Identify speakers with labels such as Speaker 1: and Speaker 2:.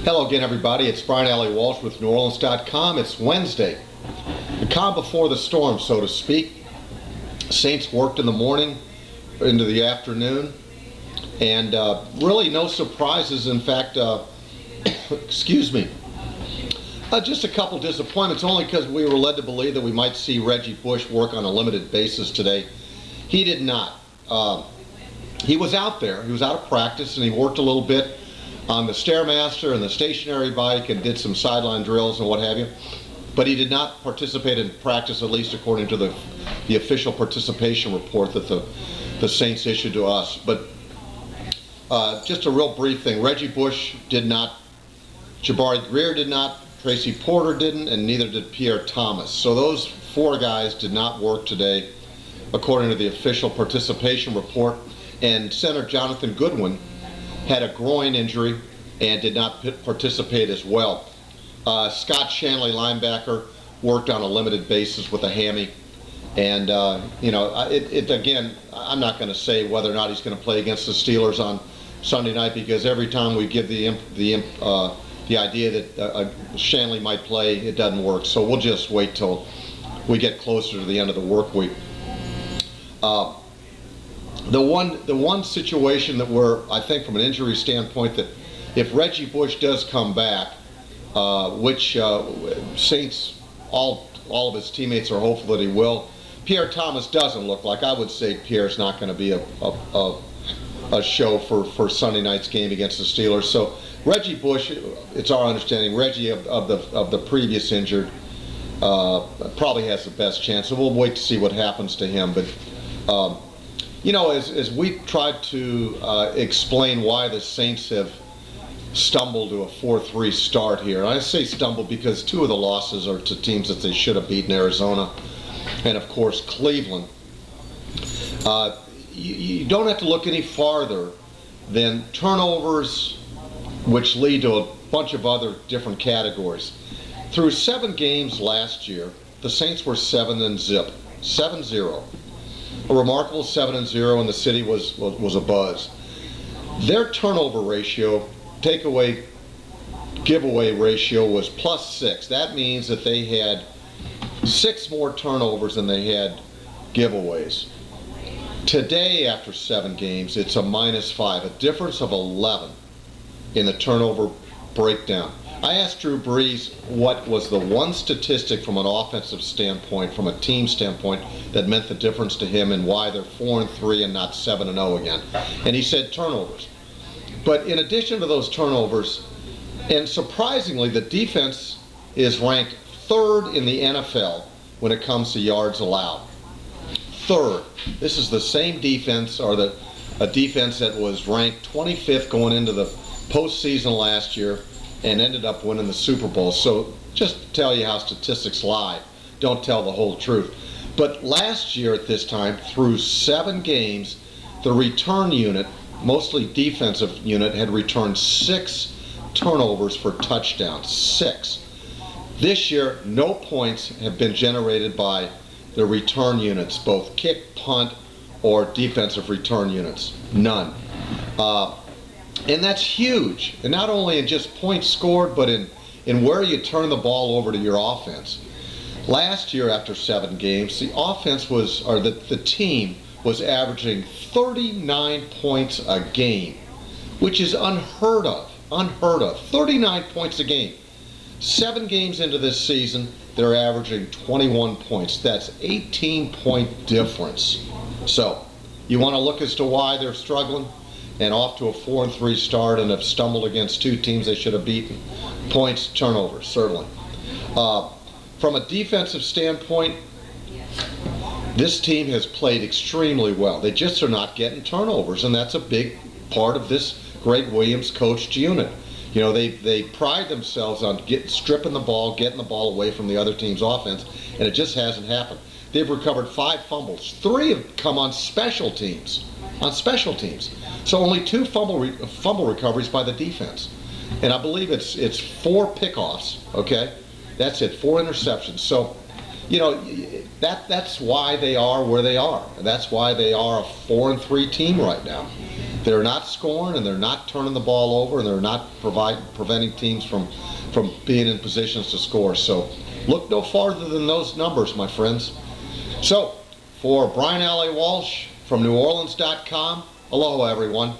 Speaker 1: Hello again, everybody. It's Brian Allee-Walsh with NewOrleans.com. It's Wednesday, the calm before the storm, so to speak. Saints worked in the morning into the afternoon, and really no surprises. In fact, excuse me, just a couple disappointments, only because we were led to believe that we might see Reggie Bush work on a limited basis today. He did not. He was out there. He was out of practice, and he worked a little bit on the Stairmaster and the stationary bike and did some sideline drills and what have you. But he did not participate in practice, at least according to the official participation report that the Saints issued to us. But just a real brief thing. Reggie Bush did not, Jabari Greer did not, Tracy Porter didn't, and neither did Pierre Thomas. So those four guys did not work today, according to the official participation report. And center Jonathan Goodwin had a groin injury and did not participate as well. Scott Shanley, linebacker, worked on a limited basis with a hammy. And, again, I'm not going to say whether or not he's going to play against the Steelers on Sunday night, because every time we give the idea that Shanley might play, it doesn't work. So we'll just wait till we get closer to the end of the work week. The one situation that I think from an injury standpoint, that if Reggie Bush does come back, which Saints, all of his teammates are hopeful that he will, Pierre Thomas doesn't look like. I would say Pierre's not going to be a show for Sunday night's game against the Steelers. So Reggie Bush, it's our understanding, Reggie of the previous injured probably has the best chance. So we'll wait to see what happens to him. But as we tried to explain why the Saints have stumbled to a 4-3 start here, and I say stumbled because two of the losses are to teams that they should have beaten, Arizona and, of course, Cleveland. You don't have to look any farther than turnovers, which lead to a bunch of other different categories. Through 7 games last year, the Saints were 7-0. A remarkable 7-0, and the city was abuzz. Their turnover ratio, takeaway, giveaway ratio was +6. That means that they had 6 more turnovers than they had giveaways. Today, after 7 games, it's a -5, a difference of 11 in the turnover breakdown. I asked Drew Brees what was the one statistic from an offensive standpoint, from a team standpoint, that meant the difference to him and why they're 4-3 and not 7-0 again. And he said turnovers. But in addition to those turnovers, and surprisingly, the defense is ranked 3rd in the NFL when it comes to yards allowed. 3rd. This is the same defense, or a defense that was ranked 25th going into the postseason last year and ended up winning the Super Bowl. So just to tell you how statistics lie, don't tell the whole truth. But last year at this time, through 7 games, the return unit, mostly defensive unit, had returned 6 turnovers for touchdowns. 6. This year, no points have been generated by the return units, both kick, punt, or defensive return units. None. And that's huge, and not only in just points scored, but in where you turn the ball over to your offense. Last year, after 7 games, the offense was, or the team was averaging 39 points a game, which is unheard of. 39 points a game. 7 games into this season, they're averaging 21 points. That's 18-point difference. So, you want to look as to why they're struggling and off to a 4-3 start and have stumbled against 2 teams they should have beaten. Points, turnovers, certainly. From a defensive standpoint, this team has played extremely well. They just are not getting turnovers, and that's a big part of this Greg Williams coached unit. You know, they pride themselves on stripping the ball, getting the ball away from the other team's offense, and it just hasn't happened. They've recovered 5 fumbles. 3 have come on special teams. So only 2 fumble recoveries by the defense. And I believe it's 4 pickoffs, okay? That's it, 4 interceptions. So, that's why they are where they are. That's why they are a 4-3 team right now. They're not scoring, and they're not turning the ball over, and they're not preventing teams from being in positions to score. So look no farther than those numbers, my friends. So for Brian Allee-Walsh from NewOrleans.com, aloha everyone.